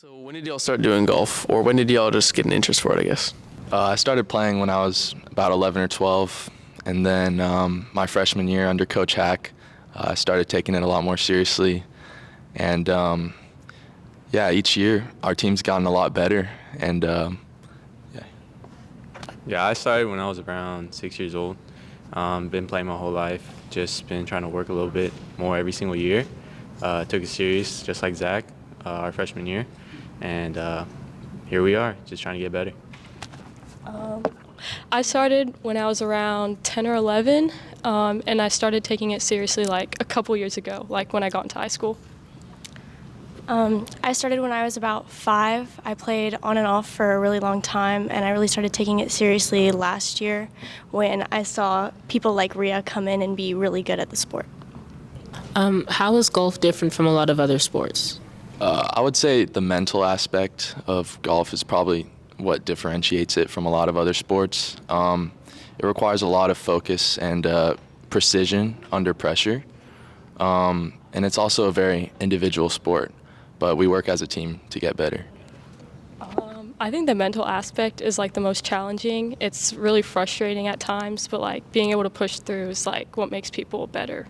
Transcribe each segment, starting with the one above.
So when did y'all start doing golf, or when did y'all just get an interest for it, I guess? I started playing when I was about 11 or 12, and then my freshman year under Coach Hack, I started taking it a lot more seriously. And yeah, each year our team's gotten a lot better. And Yeah, I started when I was around 6 years old. Been playing my whole life. Just been trying to work a little bit more every single year. Took it serious, just like Zach, our freshman year. And here we are, just trying to get better. I started when I was around 10 or 11, and I started taking it seriously like a couple years ago, like when I got into high school. I started when I was about 5. I played on and off for a really long time, and I really started taking it seriously last year when I saw people like Rhea come in and be really good at the sport. How is golf different from a lot of other sports? I would say the mental aspect of golf is probably what differentiates it from a lot of other sports. It requires a lot of focus and precision under pressure. And it's also a very individual sport, but we work as a team to get better. I think the mental aspect is like the most challenging. It's really frustrating at times, but like being able to push through is like what makes people better.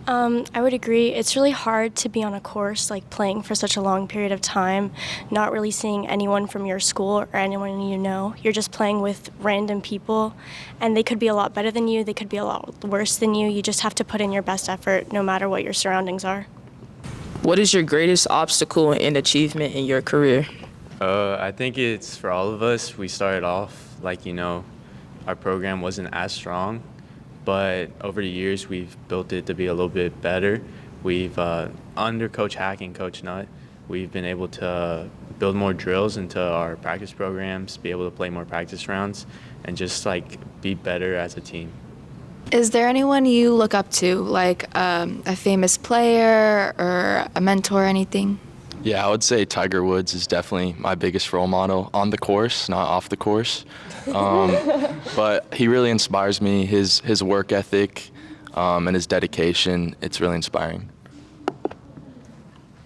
I would agree. It's really hard to be on a course, like playing for such a long period of time, not really seeing anyone from your school or anyone you know. You're just playing with random people, and they could be a lot better than you. They could be a lot worse than you. You just have to put in your best effort no matter what your surroundings are. What is your greatest obstacle and achievement in your career? I think it's for all of us. We started off like, our program wasn't as strong. But over the years, we've built it to be a little bit better. We've, under Coach Hack and Coach Nutt, we've been able to build more drills into our practice programs, be able to play more practice rounds, and just like be better as a team. Is there anyone you look up to, like a famous player or a mentor or anything? Yeah, I would say Tiger Woods is definitely my biggest role model on the course, not off the course. But he really inspires me, his work ethic and his dedication. It's really inspiring.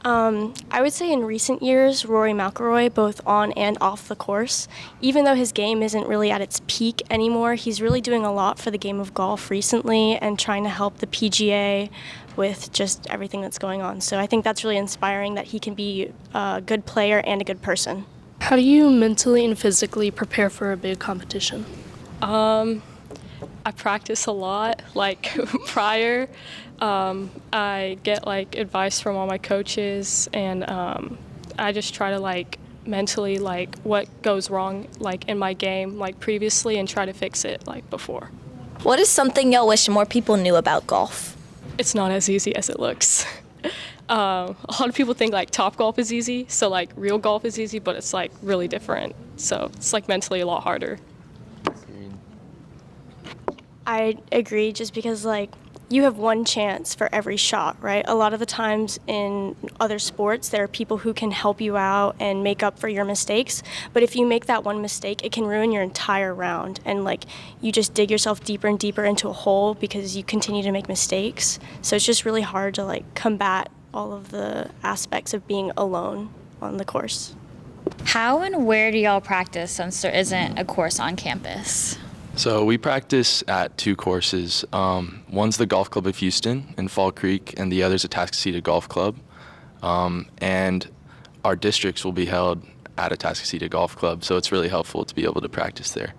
I would say in recent years, Rory McIlroy, both on and off the course. Even though his game isn't really at its peak anymore, he's really doing a lot for the game of golf recently and trying to help the PGA with just everything that's going on. So I think that's really inspiring that he can be a good player and a good person. How do you mentally and physically prepare for a big competition? I practice a lot, like prior. I get like advice from all my coaches, and I just try to like mentally like what goes wrong like in my game like previously and try to fix it like before. What is something y'all wish more people knew about golf? It's not as easy as it looks. A lot of people think like top golf is easy, so like real golf is easy, but it's like really different. So it's like mentally a lot harder. I agree, just because like you have one chance for every shot, right? A lot of the times in other sports, there are people who can help you out and make up for your mistakes. But if you make that one mistake, it can ruin your entire round. And like you just dig yourself deeper and deeper into a hole because you continue to make mistakes. So it's just really hard to like combat all of the aspects of being alone on the course. How and where do y'all practice since there isn't a course on campus? So we practice at 2 courses. One's the Golf Club of Houston in Fall Creek, and the other's a Atascocita Golf Club. And our districts will be held at a Atascocita Golf Club, so it's really helpful to be able to practice there.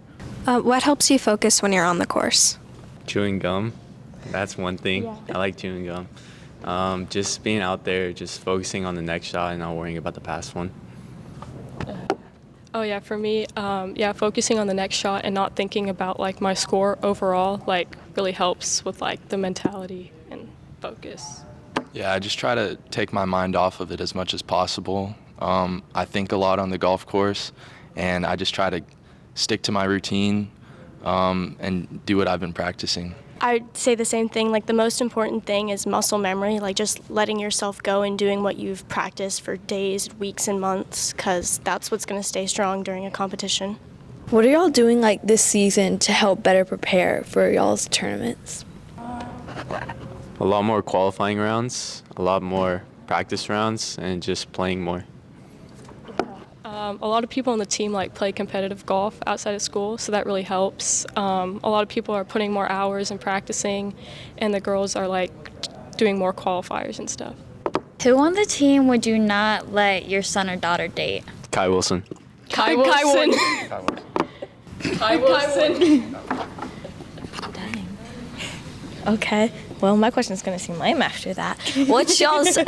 What helps you focus when you're on the course? Chewing gum, that's one thing. Yeah. I like chewing gum. Just being out there, just focusing on the next shot and not worrying about the past one. Oh yeah, for me, focusing on the next shot and not thinking about like my score overall, like really helps with like the mentality and focus. Yeah, I just try to take my mind off of it as much as possible. I think a lot on the golf course, and I just try to stick to my routine and do what I've been practicing. I'd say the same thing. Like the most important thing is muscle memory, like just letting yourself go and doing what you've practiced for days, weeks, and months, because that's what's going to stay strong during a competition. What are y'all doing like this season to help better prepare for y'all's tournaments? A lot more qualifying rounds, a lot more practice rounds and just playing more. A lot of people on the team like play competitive golf outside of school, so that really helps. A lot of people are putting more hours and practicing, and the girls are like doing more qualifiers and stuff. Who on the team would you not let your son or daughter date? Kai Wilson. Kai Wilson. Kai Wilson. Okay. Well, my question is going to seem lame after that. What's y'all's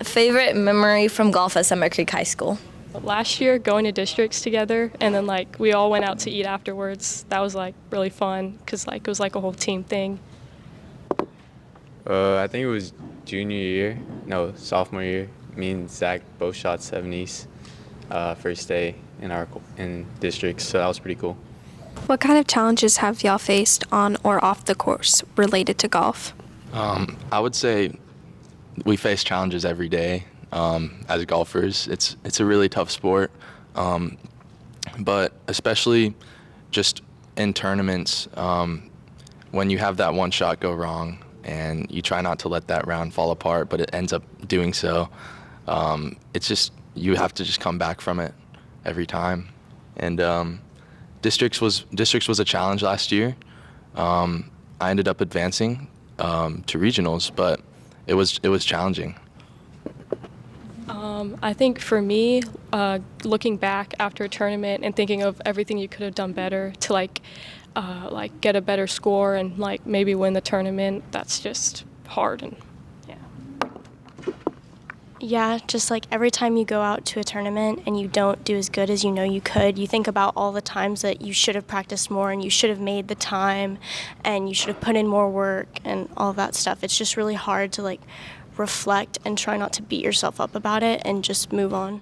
favorite memory from golf at Summer Creek High School? Last year, going to districts together, and then like we all went out to eat afterwards. That was like really fun because like it was like a whole team thing. I think it was sophomore year. Me and Zach both shot 70s first day in districts, so that was pretty cool. What kind of challenges have y'all faced on or off the course related to golf? I would say we face challenges every day as golfers. It's a really tough sport, but especially just in tournaments, when you have that one shot go wrong and you try not to let that round fall apart, but it ends up doing so. It's just you have to just come back from it every time. And districts was a challenge last year. I ended up advancing to regionals, but it was challenging. I think for me, looking back after a tournament and thinking of everything you could have done better to like get a better score and like maybe win the tournament, that's just hard. And Yeah, just like every time you go out to a tournament and you don't do as good as you know you could, you think about all the times that you should have practiced more and you should have made the time and you should have put in more work and all that stuff. It's just really hard to like reflect and try not to beat yourself up about it and just move on.